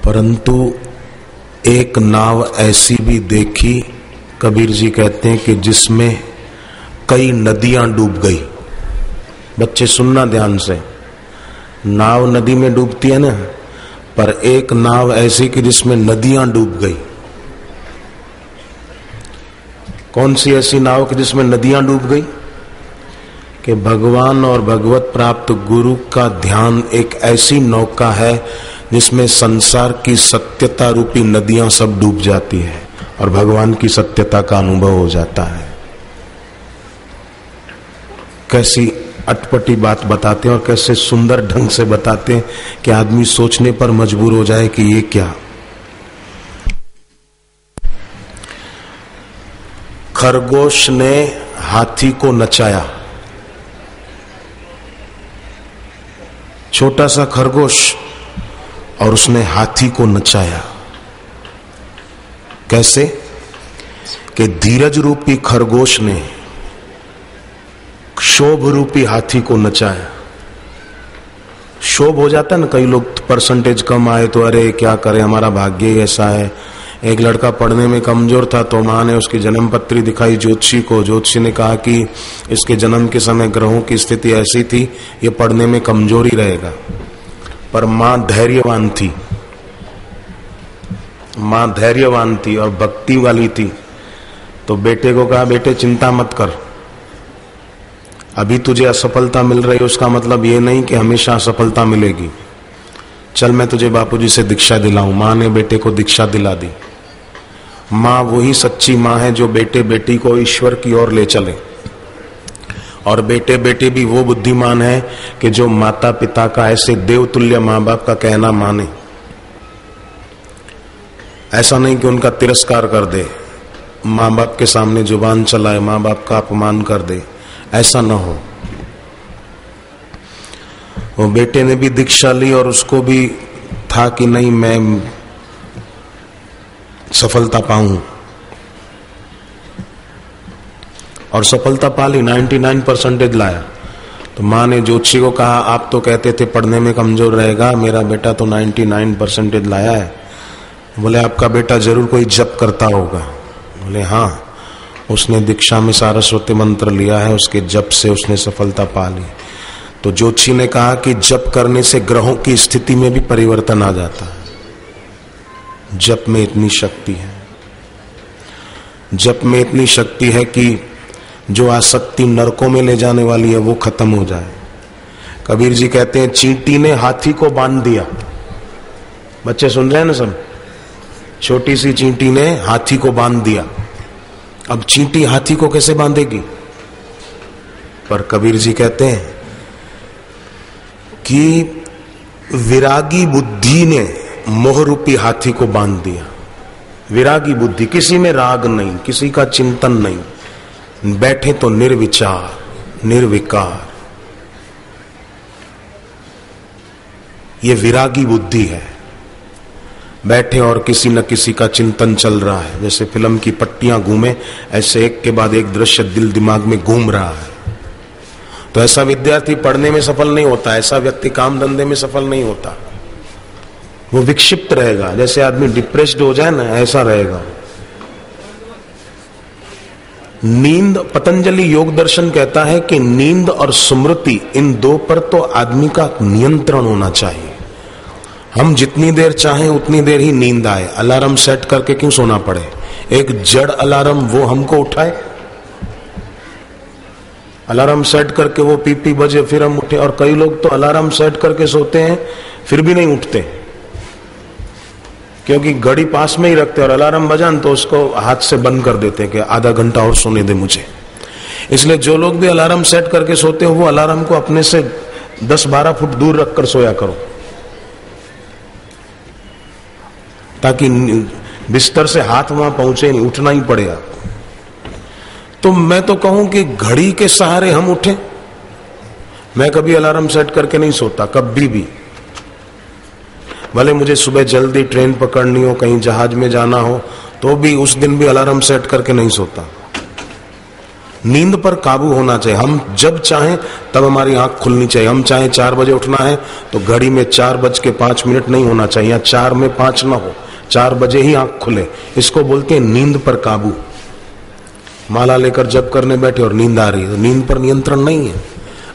परंतु एक नाव ऐसी भी देखी, कबीर जी कहते हैं कि जिसमें कई नदियां डूब गई। बच्चे सुनना ध्यान से, नाव नदी में डूबती है ना, पर एक नाव ऐसी कि जिसमें नदियां डूब गई। कौन सी ऐसी नाव कि जिसमें नदियां डूब गई? कि भगवान और भगवत प्राप्त गुरु का ध्यान एक ऐसी नौका है जिसमें संसार की सत्यता रूपी नदियां सब डूब जाती है और भगवान की सत्यता का अनुभव हो जाता है। कैसी अटपटी बात बताते हैं और कैसे सुंदर ढंग से बताते हैं कि आदमी सोचने पर मजबूर हो जाए कि ये क्या। खरगोश ने हाथी को नचाया। छोटा सा खरगोश, और उसने हाथी को नचाया। कैसे? कि धीरज रूपी खरगोश ने क्षोभ रूपी हाथी को नचाया। क्षोभ हो जाता है ना, कई लोग परसेंटेज कम आए तो अरे क्या करें, हमारा भाग्य ही ऐसा है। एक लड़का पढ़ने में कमजोर था तो मां ने उसकी जन्म पत्री दिखाई ज्योतिषी को। ज्योतिषी ने कहा कि इसके जन्म के समय ग्रहों की स्थिति ऐसी थी, ये पढ़ने में कमजोर ही रहेगा। पर मां धैर्यवान थी, मां धैर्यवान थी और भक्ति वाली थी। तो बेटे को कहा, बेटे चिंता मत कर, अभी तुझे असफलता मिल रही है उसका मतलब ये नहीं कि हमेशा असफलता मिलेगी। चल मैं तुझे बापूजी से दीक्षा दिलाऊं। मां ने बेटे को दीक्षा दिला दी। मां वही सच्ची मां है जो बेटे बेटी को ईश्वर की ओर ले चले, और बेटे बेटी भी वो बुद्धिमान है कि जो माता पिता का, ऐसे देवतुल्य मां बाप का कहना माने। ऐसा नहीं कि उनका तिरस्कार कर दे, मां बाप के सामने जुबान चलाए, मां बाप का अपमान कर दे, ऐसा न हो। वो बेटे ने भी दीक्षा ली और उसको भी था कि नहीं मैं सफलता पाऊं, और सफलता पा ली, 99% लाया। तो मां ने ज्योतिषी को कहा, आप तो कहते थे पढ़ने में कमजोर रहेगा, मेरा बेटा तो 99% लाया है। बोले आपका बेटा जरूर कोई जप करता होगा। बोले हाँ, उसने दीक्षा में सारस्वती मंत्र लिया है, उसके जप से उसने सफलता पा ली। तो ज्योतिषी ने कहा कि जप करने से ग्रहों की स्थिति में भी परिवर्तन आ जाता है। जप में इतनी शक्ति है, जप में इतनी शक्ति है कि जो आसक्ति नरकों में ले जाने वाली है वो खत्म हो जाए। कबीर जी कहते हैं चींटी ने हाथी को बांध दिया। बच्चे सुन रहे हैं ना सब? छोटी सी चींटी ने हाथी को बांध दिया। अब चींटी हाथी को कैसे बांधेगी? पर कबीर जी कहते हैं कि विरागी बुद्धि ने मोह रूपी हाथी को बांध दिया। विरागी बुद्धि, किसी में राग नहीं, किसी का चिंतन नहीं, बैठे तो निर्विचार निर्विकार, ये विरागी बुद्धि है। बैठे और किसी न किसी का चिंतन चल रहा है, जैसे फिल्म की पट्टियां घूमे, ऐसे एक के बाद एक दृश्य दिल दिमाग में घूम रहा है। तो ऐसा विद्यार्थी पढ़ने में सफल नहीं होता, ऐसा व्यक्ति काम धंधे में सफल नहीं होता, वो विक्षिप्त रहेगा। जैसे आदमी डिप्रेस्ड हो जाए ना, ऐसा रहेगा। नींद, पतंजलि योग दर्शन कहता है कि नींद और स्मृति, इन दो पर तो आदमी का नियंत्रण होना चाहिए। हम जितनी देर चाहें उतनी देर ही नींद आए, अलार्म सेट करके क्यों सोना पड़े? एक जड़ अलार्म वो हमको उठाए, अलार्म सेट करके वो पीपी बजे फिर हम उठे। और कई लोग तो अलार्म सेट करके सोते हैं फिर भी नहीं उठते, क्योंकि घड़ी पास में ही रखते और अलार्म बजान तो उसको हाथ से बंद कर देते हैं कि आधा घंटा और सोने दे मुझे। इसलिए जो लोग भी अलार्म सेट करके सोते हो वो अलार्म को अपने से 10-12 फुट दूर रखकर सोया करो, ताकि बिस्तर से हाथ वहां पहुंचे नहीं, उठना ही पड़ेगा। तो मैं तो कहूं कि घड़ी के सहारे हम उठें। मैं कभी अलार्म सेट करके नहीं सोता, कभी भी। भले मुझे सुबह जल्दी ट्रेन पकड़नी हो, कहीं जहाज में जाना हो, तो भी उस दिन भी अलार्म सेट करके नहीं सोता। नींद पर काबू होना चाहिए। हम जब चाहें तब हमारी आंख खुलनी चाहिए। हम चाहें 4 बजे उठना है तो घड़ी में 4:05 नहीं होना चाहिए, या 4:05 ना हो, 4 बजे ही आंख खुले। इसको बोलते हैं नींद पर काबू। माला लेकर जप करने बैठे और नींद आ रही है तो नींद पर नियंत्रण नहीं है।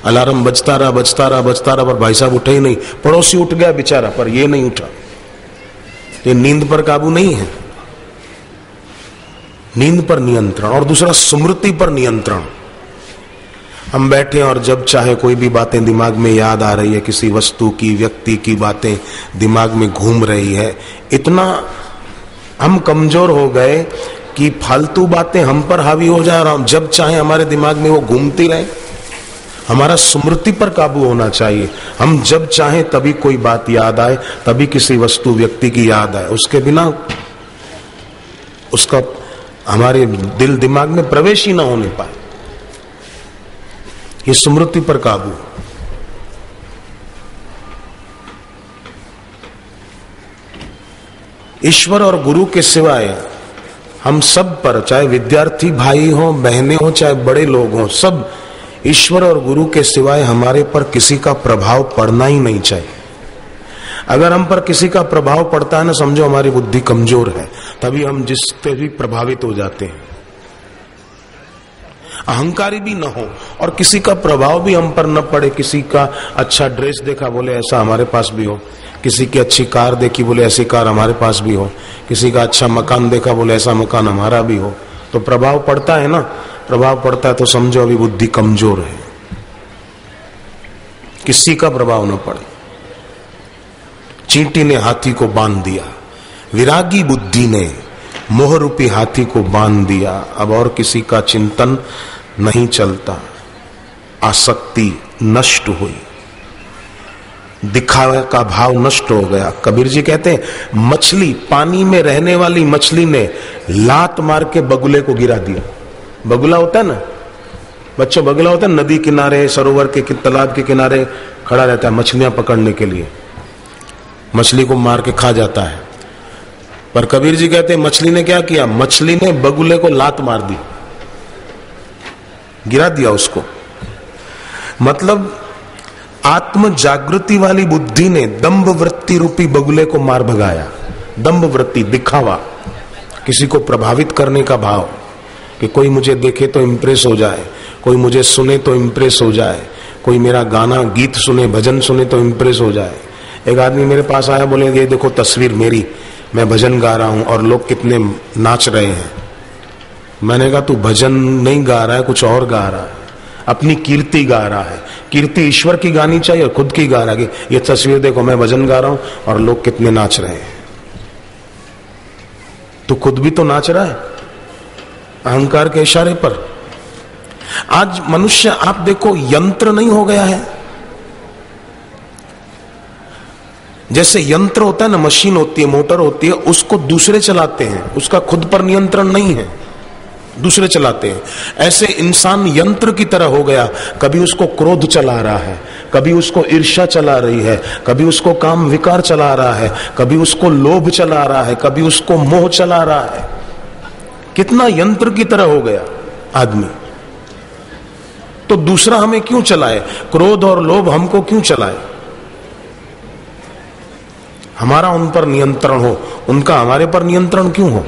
अलार्म बजता रहा पर भाई साहब उठे ही नहीं, पड़ोसी उठ गया बेचारा पर ये नहीं उठा, ये नींद पर काबू नहीं है। नींद पर नियंत्रण। और दूसरा स्मृति पर नियंत्रण। हम बैठे और जब चाहे कोई भी बातें दिमाग में याद आ रही है, किसी वस्तु की, व्यक्ति की बातें दिमाग में घूम रही है, इतना हम कमजोर हो गए कि फालतू बातें हम पर हावी हो जाए और हम जब चाहे हमारे दिमाग में वो घूमती रहे। हमारा स्मृति पर काबू होना चाहिए। हम जब चाहे तभी कोई बात याद आए, तभी किसी वस्तु, व्यक्ति की याद आए, उसके बिना उसका हमारे दिल दिमाग में प्रवेश ही ना होने पाए। ये स्मृति पर काबू। ईश्वर और गुरु के सिवाय हम सब पर, चाहे विद्यार्थी भाई हो, बहनें हो, चाहे बड़े लोग हो, सब ईश्वर और गुरु के सिवाय हमारे पर किसी का प्रभाव पड़ना ही नहीं चाहिए। अगर हम पर किसी का प्रभाव पड़ता है ना, समझो हमारी बुद्धि कमजोर है, तभी हम जिससे भी प्रभावित हो जाते हैं। अहंकारी भी न हो और किसी का प्रभाव भी हम पर न पड़े। किसी का अच्छा ड्रेस देखा बोले ऐसा हमारे पास भी हो, किसी की अच्छी कार देखी बोले ऐसी कार हमारे पास भी हो, किसी का अच्छा मकान देखा बोले ऐसा मकान हमारा भी हो, तो प्रभाव पड़ता है ना। प्रभाव पड़ता है तो समझो अभी बुद्धि कमजोर है, किसी का प्रभाव न पड़े। चींटी ने हाथी को बांध दिया, विरागी बुद्धि ने मोह रूपी हाथी को बांध दिया। अब और किसी का चिंतन नहीं चलता, आसक्ति नष्ट हुई, दिखावे का भाव नष्ट हो गया। कबीर जी कहते हैं मछली, पानी में रहने वाली मछली ने लात मार के बगुले को गिरा दिया। बगुला होता है ना बच्चों, बगुला होता है नदी किनारे, सरोवर के तालाब के किनारे खड़ा रहता है मछलियां पकड़ने के लिए, मछली को मार के खा जाता है। पर कबीर जी कहते हैं मछली ने क्या किया, मछली ने बगुले को लात मार दी, गिरा दिया उसको। मतलब आत्म जागृति वाली बुद्धि ने दंभ वृत्ति रूपी बगुले को मार भगाया। दंभ वृत्ति, दिखावा, किसी को प्रभावित करने का भाव कि कोई मुझे देखे तो इम्प्रेस हो जाए, कोई मुझे सुने तो इम्प्रेस हो जाए, कोई मेरा गाना गीत सुने, भजन सुने तो इम्प्रेस हो जाए। एक आदमी मेरे पास आया, बोले ये देखो तस्वीर मेरी, मैं भजन गा रहा हूं और लोग कितने नाच रहे हैं। मैंने कहा तू भजन नहीं गा रहा है, कुछ और गा रहा है, अपनी कीर्ति गा रहा है। कीर्ति ईश्वर की गानी चाहिए और खुद की गा रहा है। ये तस्वीर देखो मैं भजन गा रहा हूं और लोग कितने नाच रहे हैं। तू खुद भी तो नाच रहा है अहंकार के इशारे पर। आज मनुष्य आप देखो यंत्र नहीं हो गया है। जैसे यंत्र होता है ना, मशीन होती है, मोटर होती है, उसको दूसरे चलाते हैं, उसका खुद पर नियंत्रण नहीं है, दूसरे चलाते हैं। ऐसे इंसान यंत्र की तरह हो गया। कभी उसको क्रोध चला रहा है, कभी उसको ईर्ष्या चला रही है, कभी उसको काम विकार चला रहा है, कभी उसको लोभ चला रहा है, कभी उसको मोह चला रहा है। कितना यंत्र की तरह हो गया आदमी। तो दूसरा हमें क्यों चलाए? क्रोध और लोभ हमको क्यों चलाए? हमारा उन पर नियंत्रण हो, उनका हमारे पर नियंत्रण क्यों हो?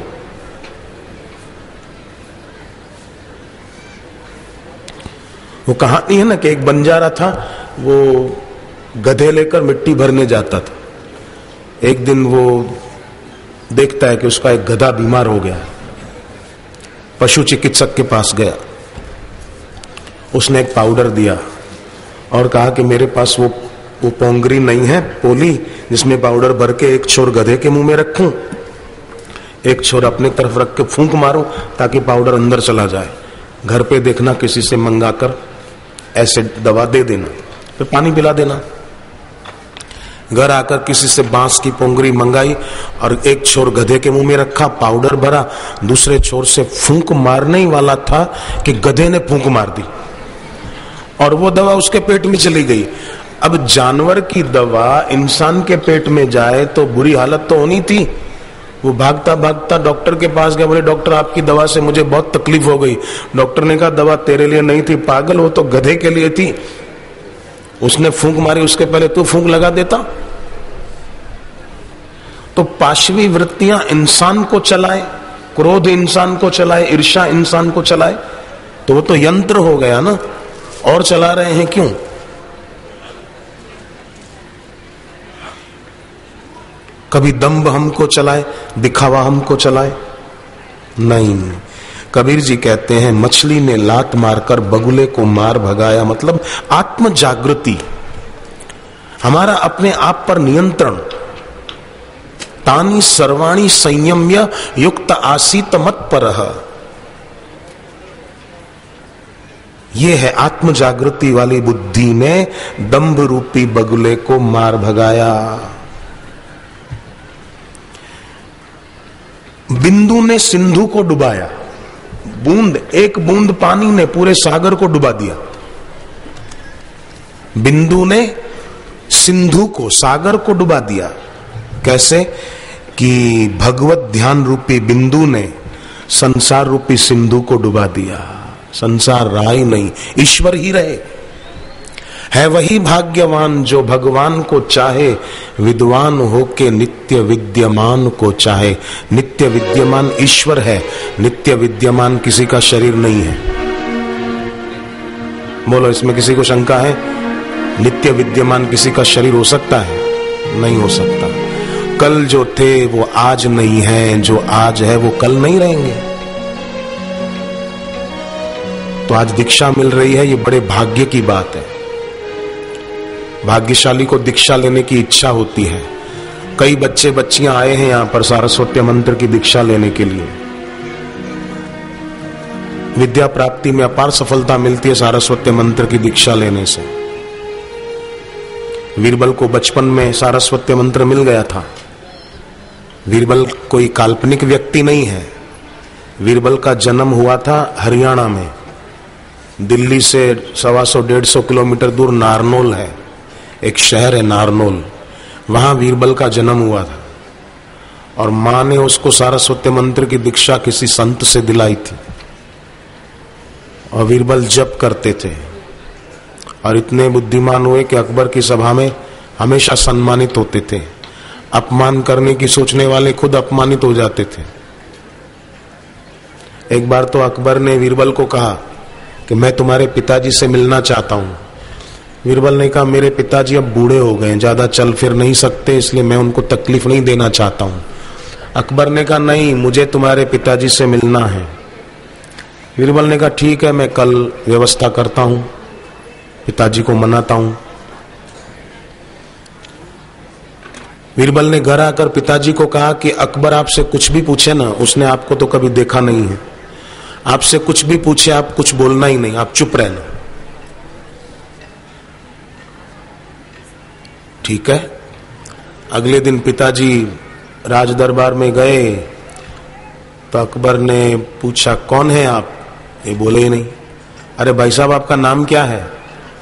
वो कहानी है ना कि एक बंजारा था, वो गधे लेकर मिट्टी भरने जाता था। एक दिन वो देखता है कि उसका एक गधा बीमार हो गया। पशु चिकित्सक के पास गया, उसने एक पाउडर दिया और कहा कि मेरे पास वो पोंगरी नहीं है, पोली, जिसमें पाउडर भर के एक छोर गधे के मुंह में रखूं, एक छोर अपने तरफ रख के फूंक मारूं ताकि पाउडर अंदर चला जाए। घर पे देखना किसी से मंगाकर ऐसे दवा दे देना, फिर पानी पिला देना। घर आकर किसी से बांस की पोंगरी मंगाई और एक छोर गधे के मुंह में रखा, पाउडर भरा, दूसरे छोर से फूंक मारने ही वाला था कि गधे ने फूंक मार दी और वो दवा उसके पेट में चली गई। अब जानवर की दवा इंसान के पेट में जाए तो बुरी हालत तो होनी थी, वो भागता भागता डॉक्टर के पास गया, बोले डॉक्टर आपकी दवा से मुझे बहुत तकलीफ हो गई। डॉक्टर ने कहा दवा तेरे लिए नहीं थी पागल, वो तो गधे के लिए थी। उसने फूंक मारी, उसके पहले तू फूंक लगा देता। तो पाशवी वृत्तियां इंसान को चलाए, क्रोध इंसान को चलाए, ईर्ष्या इंसान को चलाए, तो वो तो यंत्र हो गया ना। और चला रहे हैं क्यों? कभी दंभ हमको चलाए, दिखावा हमको चलाए? नहीं। कबीर जी कहते हैं मछली ने लात मारकर बगुले को मार भगाया, मतलब आत्म जागृति, हमारा अपने आप पर नियंत्रण। तानी सर्वाणी संयम्य युक्त आसीत मत परह, ये है आत्म जागृति वाली बुद्धि ने दंभ रूपी बगुले को मार भगाया। बिंदु ने सिंधु को डुबाया, बूंद, एक बूंद पानी ने पूरे सागर को डुबा दिया। बिंदु ने सिंधु को, सागर को डुबा दिया। कैसे? कि भगवत ध्यान रूपी बिंदु ने संसार रूपी सिंधु को डुबा दिया। संसार रहा ही नहीं, ईश्वर ही रहे। है वही भाग्यवान जो भगवान को चाहे, विद्वान होके नित्य विद्यमान को चाहे। नित्य विद्यमान ईश्वर है, नित्य विद्यमान किसी का शरीर नहीं है। बोलो, इसमें किसी को शंका है? नित्य विद्यमान किसी का शरीर हो सकता है? नहीं हो सकता। कल जो थे वो आज नहीं है, जो आज है वो कल नहीं रहेंगे। तो आज दीक्षा मिल रही है, ये बड़े भाग्य की बात है। भाग्यशाली को दीक्षा लेने की इच्छा होती है। कई बच्चे बच्चियां आए हैं यहां पर सारस्वत मंत्र की दीक्षा लेने के लिए। विद्या प्राप्ति में अपार सफलता मिलती है सारस्वत मंत्र की दीक्षा लेने से। वीरबल को बचपन में सारस्वत मंत्र मिल गया था। वीरबल कोई काल्पनिक व्यक्ति नहीं है। वीरबल का जन्म हुआ था हरियाणा में। दिल्ली से 125-150 किलोमीटर दूर नारनौल है, एक शहर है नारनौल, वहां वीरबल का जन्म हुआ था। और मां ने उसको सारस्वत मंत्र की दीक्षा किसी संत से दिलाई थी। और वीरबल जप करते थे और इतने बुद्धिमान हुए कि अकबर की सभा में हमेशा सम्मानित होते थे। अपमान करने की सोचने वाले खुद अपमानित हो जाते थे। एक बार तो अकबर ने वीरबल को कहा कि मैं तुम्हारे पिताजी से मिलना चाहता हूं। वीरबल ने कहा मेरे पिताजी अब बूढ़े हो गए, ज्यादा चल फिर नहीं सकते, इसलिए मैं उनको तकलीफ नहीं देना चाहता हूं। अकबर ने कहा नहीं, मुझे तुम्हारे पिताजी से मिलना है। वीरबल ने कहा ठीक है, मैं कल व्यवस्था करता हूं, पिताजी को मनाता हूं। वीरबल ने घर आकर पिताजी को कहा कि अकबर आपसे कुछ भी पूछे ना, उसने आपको तो कभी देखा नहीं है, आपसे कुछ भी पूछे आप कुछ बोलना ही नहीं, आप चुप रहना। ठीक है। अगले दिन पिताजी राज दरबार में गए तो अकबर ने पूछा कौन है आप? ये बोले ही नहीं। अरे भाई साहब आपका नाम क्या है?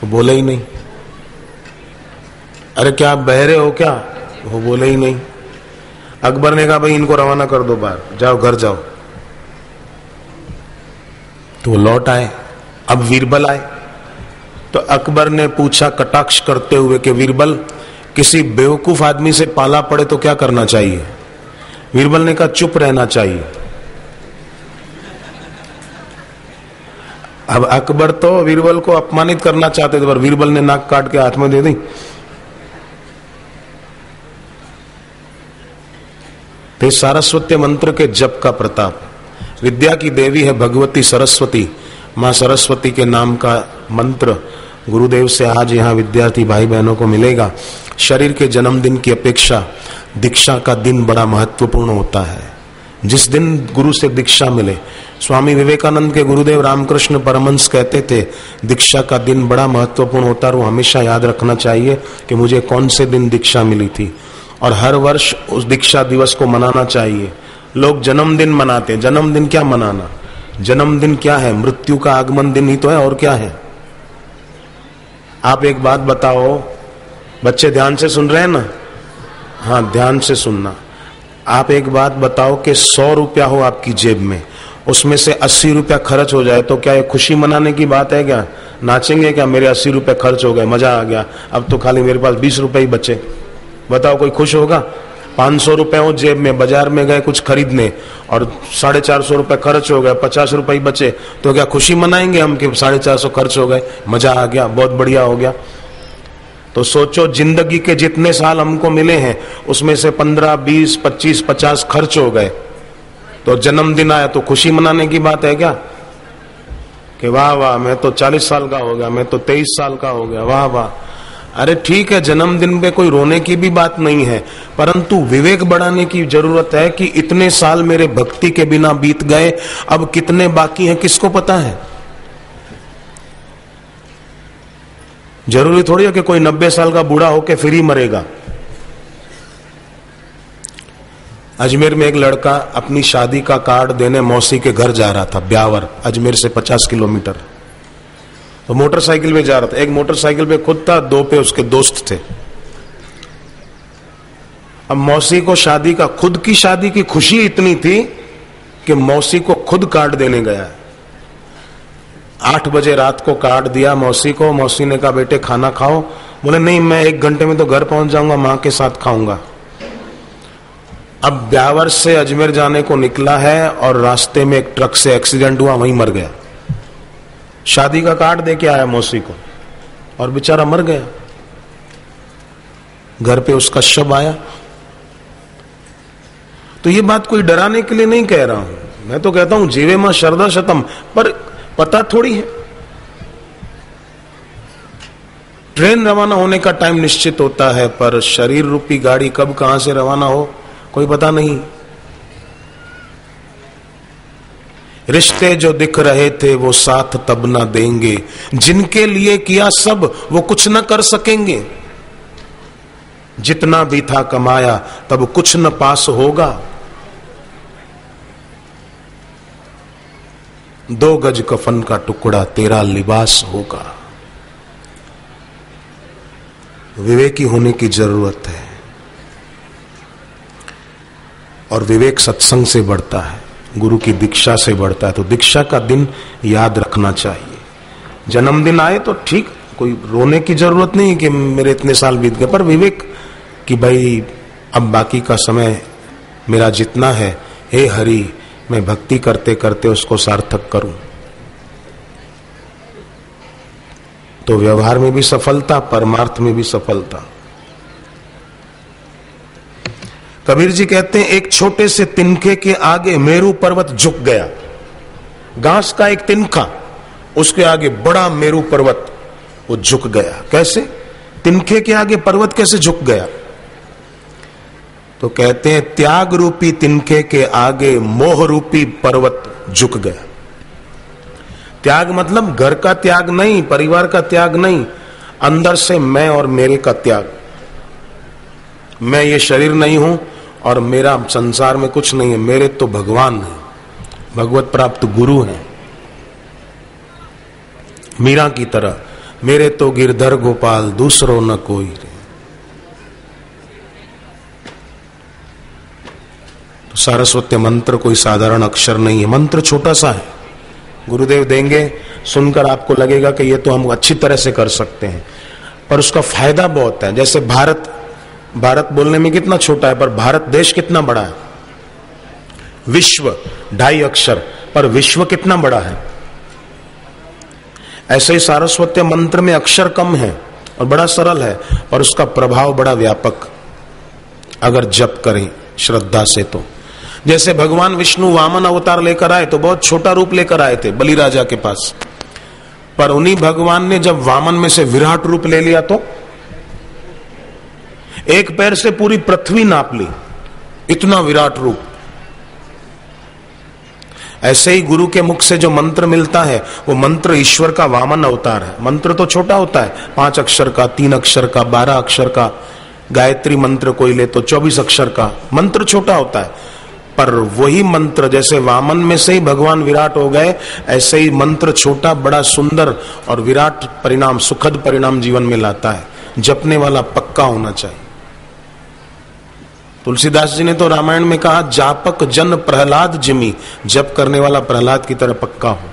वो बोले ही नहीं। अरे क्या आप बहरे हो क्या? वो बोले ही नहीं। अकबर ने कहा भाई इनको रवाना कर दो बाहर, जाओ घर जाओ। तो वो लौट आए। अब वीरबल आए तो अकबर ने पूछा कटाक्ष करते हुए कि वीरबल किसी बेवकूफ आदमी से पाला पड़े तो क्या करना चाहिए? वीरबल ने कहा चुप रहना चाहिए। अब अकबर तो वीरबल को अपमानित करना चाहते थे, पर वीरबल ने नाक काट के हाथ में दे दी। तो सारस्वत मंत्र के जप का प्रताप। विद्या की देवी है भगवती सरस्वती। मां सरस्वती के नाम का मंत्र गुरुदेव से आज यहाँ विद्यार्थी भाई बहनों को मिलेगा। शरीर के जन्मदिन की अपेक्षा दीक्षा का दिन बड़ा महत्वपूर्ण होता है। जिस दिन गुरु से दीक्षा मिले, स्वामी विवेकानंद के गुरुदेव रामकृष्ण परमहंस कहते थे दीक्षा का दिन बड़ा महत्वपूर्ण होता है। वो हमेशा याद रखना चाहिए कि मुझे कौन से दिन दीक्षा मिली थी, और हर वर्ष उस दीक्षा दिवस को मनाना चाहिए। लोग जन्मदिन मनाते हैं, जन्मदिन क्या मनाना? जन्मदिन क्या है? मृत्यु का आगमन दिन ही तो है, और क्या है? आप एक बात बताओ, बच्चे ध्यान से सुन रहे हैं ना? हाँ, ध्यान से सुनना। आप एक बात बताओ कि 100 रुपया हो आपकी जेब में, उसमें से 80 रुपया खर्च हो जाए तो क्या ये खुशी मनाने की बात है क्या? नाचेंगे क्या? मेरे 80 रुपये खर्च हो गए, मजा आ गया, अब तो खाली मेरे पास 20 रुपए ही बचे। बताओ कोई खुश होगा? 500 रुपए हो जेब में, बाजार में गए कुछ खरीदने और 450 रुपए खर्च हो गए, 50 रुपए ही बचे, तो क्या खुशी मनाएंगे हम कि 450 खर्च हो गए, मजा आ गया, बहुत बढ़िया हो गया? तो सोचो, जिंदगी के जितने साल हमको मिले हैं उसमें से 15, 20, 25, 50 खर्च हो गए, तो जन्मदिन आया तो खुशी मनाने की बात है क्या? कि वाह वाह मैं तो 40 साल का हो गया, मैं तो 23 साल का हो गया, वाह वाह। अरे ठीक है, जन्मदिन पे कोई रोने की भी बात नहीं है, परंतु विवेक बढ़ाने की जरूरत है कि इतने साल मेरे भक्ति के बिना बीत गए, अब कितने बाकी हैं किसको पता है? जरूरी थोड़ी है कि कोई 90 साल का बूढ़ा होके फिर ही मरेगा। अजमेर में एक लड़का अपनी शादी का कार्ड देने मौसी के घर जा रहा था, ब्यावर, अजमेर से 50 किलोमीटर। तो मोटरसाइकिल में जा रहा था, एक मोटरसाइकिल पे खुद था, 2 पे उसके दोस्त थे। अब मौसी को शादी का, खुद की शादी की खुशी इतनी थी कि मौसी को खुद कार्ड देने गया। 8 बजे रात को कार्ड दिया मौसी को। मौसी ने कहा बेटे खाना खाओ। बोले नहीं, मैं 1 घंटे में तो घर पहुंच जाऊंगा, मां के साथ खाऊंगा। अब ब्यावर से अजमेर जाने को निकला है और रास्ते में एक ट्रक से एक्सीडेंट हुआ, वहीं मर गया। शादी का कार्ड दे के आया मौसी को और बेचारा मर गया। घर पे उसका शव आया। तो ये बात कोई डराने के लिए नहीं कह रहा हूं, मैं तो कहता हूं जीवे मां शरदा शतम, पर पता थोड़ी है। ट्रेन रवाना होने का टाइम निश्चित होता है, पर शरीर रूपी गाड़ी कब कहां से रवाना हो कोई पता नहीं। रिश्ते जो दिख रहे थे वो साथ तब ना देंगे, जिनके लिए किया सब वो कुछ न कर सकेंगे। जितना भी था कमाया तब कुछ न पास होगा। 2 गज कफन का टुकड़ा तेरा लिबास होगा। विवेकी होने की जरूरत है, और विवेक सत्संग से बढ़ता है, गुरु की दीक्षा से बढ़ता है। तो दीक्षा का दिन याद रखना चाहिए। जन्मदिन आए तो ठीक, कोई रोने की जरूरत नहीं कि मेरे इतने साल बीत गए, पर विवेक कि भाई अब बाकी का समय मेरा जितना है, हे हरि मैं भक्ति करते करते उसको सार्थक करूं। तो व्यवहार में भी सफलता, परमार्थ में भी सफलता। कबीर जी कहते हैं एक छोटे से तिनके के आगे मेरू पर्वत झुक गया। घास का एक तिनका, उसके आगे बड़ा मेरू पर्वत वो झुक गया। कैसे? तिनके के आगे पर्वत कैसे झुक गया? तो कहते हैं त्याग रूपी तिनके के आगे मोह रूपी पर्वत झुक गया। त्याग मतलब घर का त्याग नहीं, परिवार का त्याग नहीं, अंदर से मैं और मेरे का त्याग। मैं ये शरीर नहीं हूं और मेरा संसार में कुछ नहीं है, मेरे तो भगवान है, भगवत प्राप्त गुरु हैं। मीरा की तरह मेरे तो गिरधर गोपाल दूसरो न कोई रे। तो सारस्वत मंत्र कोई साधारण अक्षर नहीं है, मंत्र छोटा सा है, गुरुदेव देंगे, सुनकर आपको लगेगा कि ये तो हम अच्छी तरह से कर सकते हैं, पर उसका फायदा बहुत है। जैसे भारत बोलने में कितना छोटा है, पर भारत देश कितना बड़ा है। विश्व 2.5 अक्षर, पर विश्व कितना बड़ा है। ऐसे ही सारस्वत मंत्र में अक्षर कम है और बड़ा सरल है, पर उसका प्रभाव बड़ा व्यापक, अगर जप करें श्रद्धा से। तो जैसे भगवान विष्णु वामन अवतार लेकर आए तो बहुत छोटा रूप लेकर आए थे बलि राजा के पास, पर उन्हीं भगवान ने जब वामन में से विराट रूप ले लिया तो एक पैर से पूरी पृथ्वी नाप ली, इतना विराट रूप। ऐसे ही गुरु के मुख से जो मंत्र मिलता है वो मंत्र ईश्वर का वामन अवतार है। मंत्र तो छोटा होता है, 5 अक्षर का, 3 अक्षर का, 12 अक्षर का। गायत्री मंत्र कोई ले तो 24 अक्षर का, मंत्र छोटा होता है, पर वही मंत्र जैसे वामन में से ही भगवान विराट हो गए, ऐसे ही मंत्र छोटा बड़ा सुंदर और विराट परिणाम, सुखद परिणाम जीवन में लाता है। जपने वाला पक्का होना चाहिए। तुलसीदास जी ने तो रामायण में कहा, जापक जन प्रहलाद जिमी, जप करने वाला प्रहलाद की तरह पक्का हो।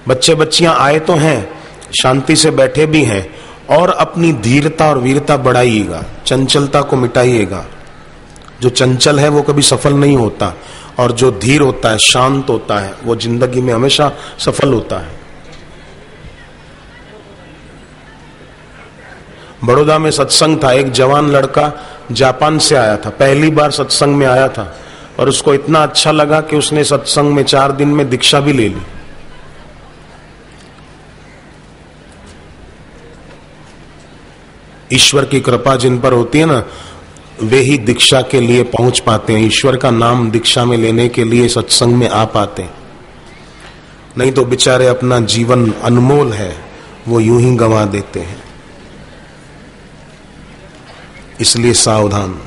बच्चे बच्चियां आए तो हैं, शांति से बैठे भी हैं, और अपनी धीरता और वीरता बढ़ाइएगा, चंचलता को मिटाइएगा। जो चंचल है वो कभी सफल नहीं होता, और जो धीर होता है, शांत होता है, वो जिंदगी में हमेशा सफल होता है। बड़ौदा में सत्संग था, एक जवान लड़का जापान से आया था, पहली बार सत्संग में आया था, और उसको इतना अच्छा लगा कि उसने सत्संग में 4 दिन में दीक्षा भी ले ली। ईश्वर की कृपा जिन पर होती है ना, वे ही दीक्षा के लिए पहुंच पाते हैं, ईश्वर का नाम दीक्षा में लेने के लिए सत्संग में आ पाते हैं। नहीं तो बेचारे अपना जीवन अनमोल है वो यूं ही गंवा देते हैं। इसलिए सावधान।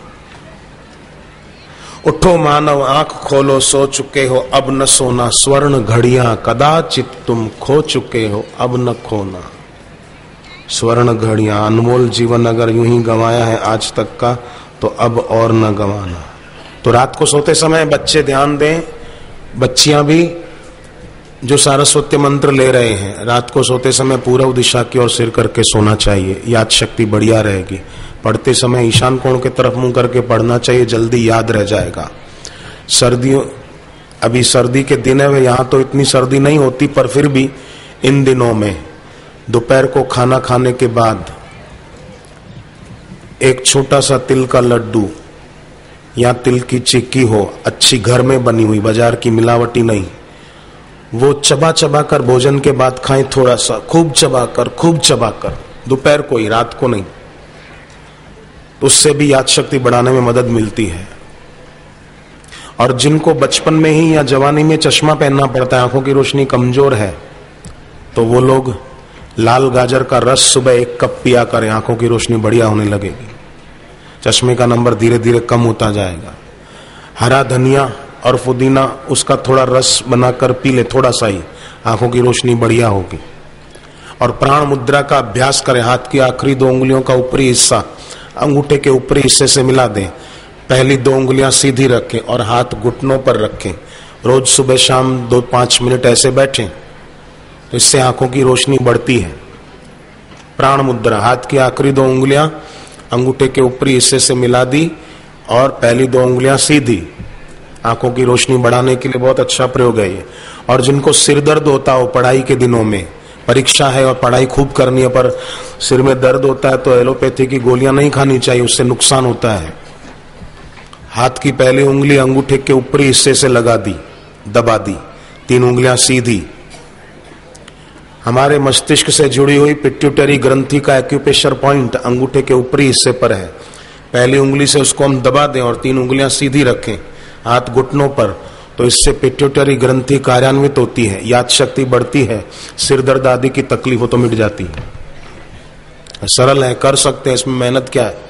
उठो मानव आंख खोलो, सो चुके हो अब न सोना, स्वर्ण घड़ियां कदाचित तुम खो चुके हो अब न खोना। स्वर्ण घड़ियां, अनमोल जीवन अगर यूं ही गंवाया है आज तक का, तो अब और न गंवाना। तो रात को सोते समय बच्चे ध्यान दें, बच्चियां भी जो सारस्वती मंत्र ले रहे हैं, रात को सोते समय पूर्व दिशा की ओर सिर करके सोना चाहिए, याद शक्ति बढ़िया रहेगी। पढ़ते समय ईशान कोण की तरफ मुंह करके पढ़ना चाहिए, जल्दी याद रह जाएगा। सर्दियों, अभी सर्दी के दिन है, यहां तो इतनी सर्दी नहीं होती, पर फिर भी इन दिनों में दोपहर को खाना खाने के बाद एक छोटा सा तिल का लड्डू या तिल की चिक्की हो, अच्छी घर में बनी हुई, बाजार की मिलावटी नहीं, वो चबा चबा कर भोजन के बाद खाएं, थोड़ा सा खूब चबा कर, दोपहर को ही, रात को नहीं। तो उससे भी याद शक्ति बढ़ाने में मदद मिलती है। और जिनको बचपन में ही या जवानी में चश्मा पहनना पड़ता है, आंखों की रोशनी कमजोर है, तो वो लोग लाल गाजर का रस सुबह 1 कप पिया करें, आंखों की रोशनी बढ़िया होने लगेगी, चश्मे का नंबर धीरे धीरे कम होता जाएगा। हरा धनिया और पुदीना, उसका थोड़ा रस बनाकर पी ले, थोड़ा सा ही, आंखों की रोशनी बढ़िया होगी। और प्राण मुद्रा का अभ्यास करें, हाथ की आखिरी 2 उंगलियों का ऊपरी हिस्सा अंगूठे के ऊपरी हिस्से से मिला दें, पहली 2 उंगलियां सीधी रखें और हाथ घुटनों पर रखें। रोज सुबह शाम 2-5 मिनट ऐसे बैठें, तो इससे आंखों की रोशनी बढ़ती है। प्राण मुद्रा, हाथ की आखिरी 2 उंगलियां अंगूठे के ऊपरी हिस्से से मिला दी और पहली 2 उंगलियां सीधी, आंखों की रोशनी बढ़ाने के लिए बहुत अच्छा प्रयोग है ये। और जिनको सिर दर्द होता हो पढ़ाई के दिनों में, परीक्षा है और पढ़ाई खूब करनी है, पर सिर में दर्द होता है, तो एलोपैथी की गोलियां नहीं खानी चाहिए, उससे नुकसान होता है। हाथ की पहली उंगली अंगूठे के ऊपरी हिस्से से लगा दी, दबा दी, 3 उंगलियां सीधी। हमारे मस्तिष्क से जुड़ी हुई पिट्यूटरी ग्रंथि का एक्यूप्रेशर पॉइंट अंगूठे के ऊपरी हिस्से पर है। पहली उंगली से उसको हम दबा दें और 3 उंगलियां सीधी रखें, हाथ घुटनों पर, तो इससे पिट्यूटरी ग्रंथि कार्यान्वित होती है, याद शक्ति बढ़ती है, सिर दर्द आदि की तकलीफ हो तो मिट जाती है। सरल है, कर सकते हैं, इसमें मेहनत क्या है।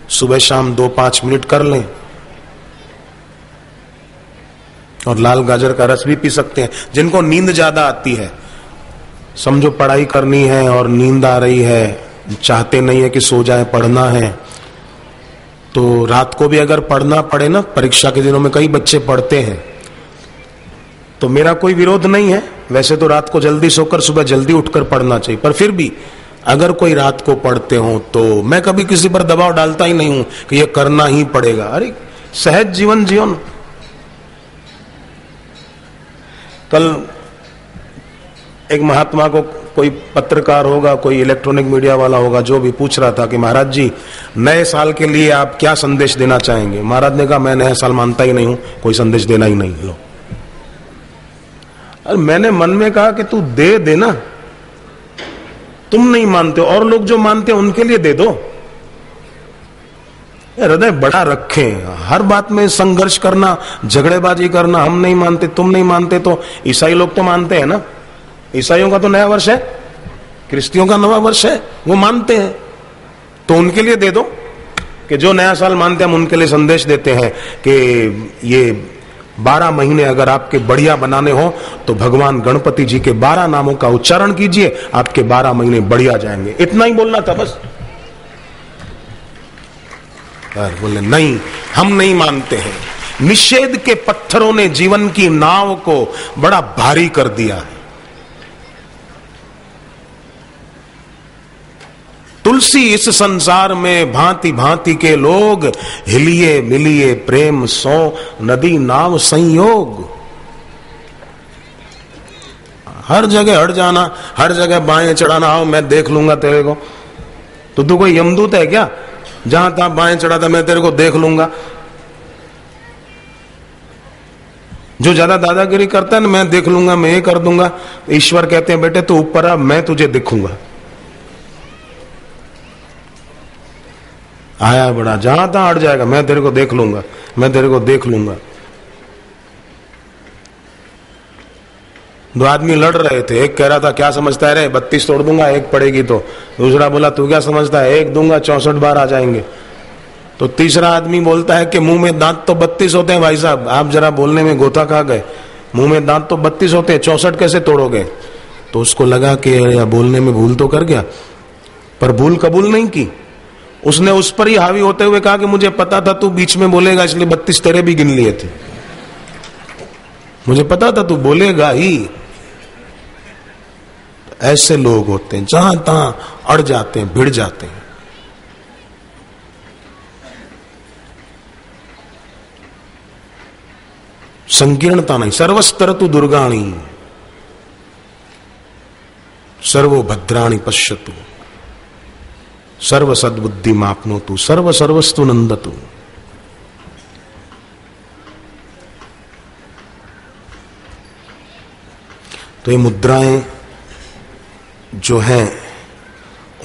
सुबह शाम 2-5 मिनट कर लें। और लाल गाजर का रस भी पी सकते हैं। जिनको नींद ज्यादा आती है, समझो पढ़ाई करनी है और नींद आ रही है, चाहते नहीं है कि सो जाए, पढ़ना है, तो रात को भी अगर पढ़ना पड़े ना, परीक्षा के दिनों में कई बच्चे पढ़ते हैं, तो मेरा कोई विरोध नहीं है। वैसे तो रात को जल्दी सोकर सुबह जल्दी उठकर पढ़ना चाहिए, पर फिर भी अगर कोई रात को पढ़ते हो तो मैं कभी किसी पर दबाव डालता ही नहीं हूं कि ये करना ही पड़ेगा। अरे सहज जीवन जियो ना। कल एक महात्मा को कोई पत्रकार होगा, कोई इलेक्ट्रॉनिक मीडिया वाला होगा, जो भी पूछ रहा था कि महाराज जी नए साल के लिए आप क्या संदेश देना चाहेंगे। महाराज ने कहा मैं नया साल मानता ही नहीं हूं, कोई संदेश देना ही नहीं। लो, अरे मैंने मन में कहा कि तू दे देना, तुम नहीं मानते हो, और लोग जो मानते हैं उनके लिए दे दो। हृदय बड़ा रखें, हर बात में संघर्ष करना, झगड़ेबाजी करना, हम नहीं मानते तुम नहीं मानते, तो ईसाई लोग तो मानते हैं ना, ईसाइयों का तो नया वर्ष है, क्रिश्चियों का नवा वर्ष है, वो मानते हैं, तो उनके लिए दे दो कि जो नया साल मानते हैं हम उनके लिए संदेश देते हैं कि ये 12 महीने अगर आपके बढ़िया बनाने हो तो भगवान गणपति जी के 12 नामों का उच्चारण कीजिए, आपके 12 महीने बढ़िया जाएंगे। इतना ही बोलना था बस। बोले नहीं, हम नहीं मानते हैं। निषेध के पत्थरों ने जीवन की नाव को बड़ा भारी कर दिया है। तुलसी इस संसार में भांति भांति के लोग, हिलिए मिलिए प्रेम सो नदी नाव संयोग। हर जगह हट जाना, हर जगह बाएं चढ़ाना, आओ मैं देख लूंगा तेरे को। तो तू कोई यमदूत है क्या? जहां तहां बाएं चढ़ाता मैं तेरे को देख लूंगा। जो ज्यादा दादागिरी करता है ना, मैं देख लूंगा, मैं ये कर दूंगा। ईश्वर कहते हैं बेटे तू ऊपर आ, मैं तुझे दिखूंगा। आया बड़ा, जहां तहां हट जाएगा, मैं तेरे को देख लूंगा, मैं तेरे को देख लूंगा। दो आदमी लड़ रहे थे, एक कह रहा था क्या समझता है रे, 32 तोड़ दूंगा एक पड़ेगी तो। दूसरा बोला तू क्या समझता है, एक दूंगा 64 बार आ जाएंगे। तो तीसरा आदमी बोलता है कि मुंह में दांत तो 32 होते हैं भाई साहब, आप जरा बोलने में गोता खा गए। मुंह में दांत तो 32 होते हैं, 64 कैसे तोड़ोगे? तो उसको लगा कि या बोलने में भूल तो कर गया, पर भूल कबूल नहीं की। उसने उस पर ही हावी होते हुए कहा कि मुझे पता था तू बीच में बोलेगा, इसलिए 32 तेरे भी गिन लिए थे। मुझे पता था तू बोलेगा ही। ऐसे लोग होते हैं, जहां तहां अड़ जाते हैं, भिड़ जाते हैं। संकीर्णता नहीं। सर्वस्तर तु दुर्गाणी सर्वो भद्राणि पश्यतु सर्व सद्बुद्धि मापनोतु सर्व सर्वस्तु नंदतु। तो ये मुद्राएं जो हैं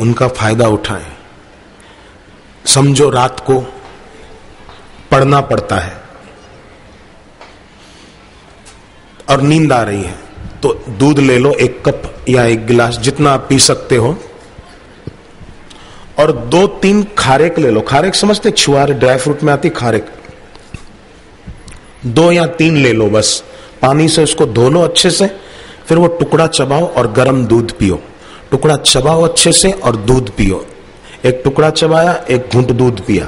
उनका फायदा उठाएं। समझो रात को पढ़ना पड़ता है और नींद आ रही है, तो दूध ले लो 1 कप या 1 गिलास, जितना आप पी सकते हो, और 2-3 खारेक ले लो। खारेक समझते, छुआरे ड्राई फ्रूट में आती खारेक, 2 या 3 ले लो बस। पानी से उसको धो लो अच्छे से, फिर वो टुकड़ा चबाओ और गर्म दूध पियो। टुकड़ा चबाओ अच्छे से और दूध पियो। 1 टुकड़ा चबाया, 1 घूंट दूध पिया।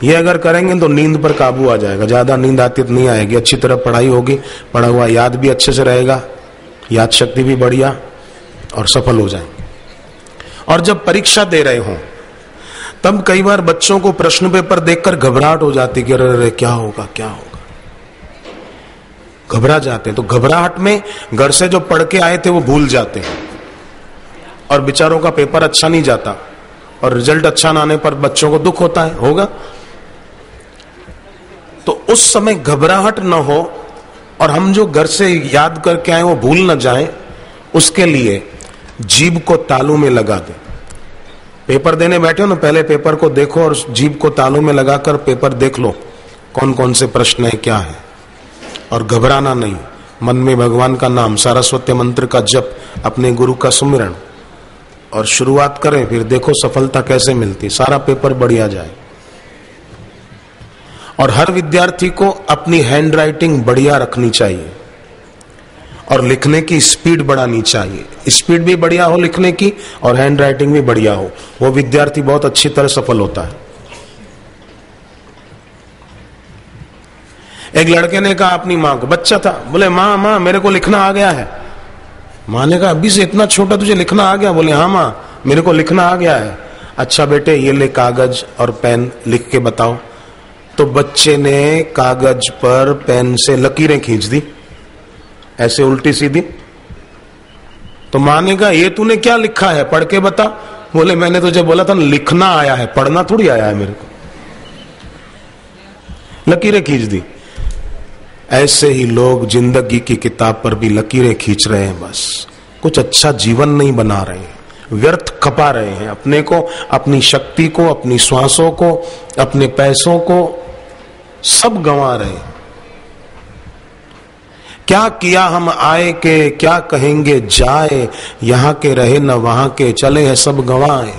ये अगर करेंगे तो नींद पर काबू आ जाएगा। ज्यादा नींद आती तो नहीं आएगी, अच्छी तरह पढ़ाई होगी, पढ़ा हुआ याद भी अच्छे से रहेगा, याद शक्ति भी बढ़िया, और सफल हो जाएंगे। और जब परीक्षा दे रहे हो तब कई बार बच्चों को प्रश्न पेपर देखकर घबराहट हो जाती कि अरे क्या होगा क्या होगा, घबरा जाते हैं। तो घबराहट में घर से जो पढ़ के आए थे वो भूल जाते हैं, और बेचारों का पेपर अच्छा नहीं जाता, और रिजल्ट अच्छा ना आने पर बच्चों को दुख होता है, होगा। तो उस समय घबराहट न हो और हम जो घर से याद करके आए वो भूल न जाए, उसके लिए जीभ को तालू में लगा दे। पेपर देने बैठे हो ना, पहले पेपर को देखो और जीभ को तालू में लगाकर पेपर देख लो कौन कौन से प्रश्न है, क्या है, और घबराना नहीं। मन में भगवान का नाम, सारस्वती मंत्र का जप, अपने गुरु का सुमिरन, और शुरुआत करें, फिर देखो सफलता कैसे मिलती, सारा पेपर बढ़िया जाए। और हर विद्यार्थी को अपनी हैंड राइटिंग बढ़िया रखनी चाहिए और लिखने की स्पीड बढ़ानी चाहिए। स्पीड भी बढ़िया हो लिखने की और हैंड राइटिंग भी बढ़िया हो, वो विद्यार्थी बहुत अच्छी तरह सफल होता है। एक लड़के ने कहा अपनी माँ को, बच्चा था, बोले माँ मेरे को लिखना आ गया है। माँ ने कहा अभी से इतना छोटा तुझे लिखना आ गया? बोले हाँ माँ मेरे को लिखना आ गया है। अच्छा बेटे ये ले कागज और पेन, लिख के बताओ। तो बच्चे ने कागज पर पेन से लकीरें खींच दी, ऐसे उल्टी सीधी। तो माँ ने कहा ये तूने क्या लिखा है, पढ़ के बता। बोले मैंने तुझे बोला था लिखना आया है, पढ़ना थोड़ी आया है मेरे को। लकीरें खींच दी। ऐसे ही लोग जिंदगी की किताब पर भी लकीरें खींच रहे हैं, बस कुछ अच्छा जीवन नहीं बना रहे हैं, व्यर्थ खपा रहे हैं अपने को, अपनी शक्ति को, अपनी श्वासों को, अपने पैसों को, सब गंवा रहे हैं। क्या किया हम आए के, क्या कहेंगे जाए, यहां के रहे न वहां के, चले हैं सब गंवाए।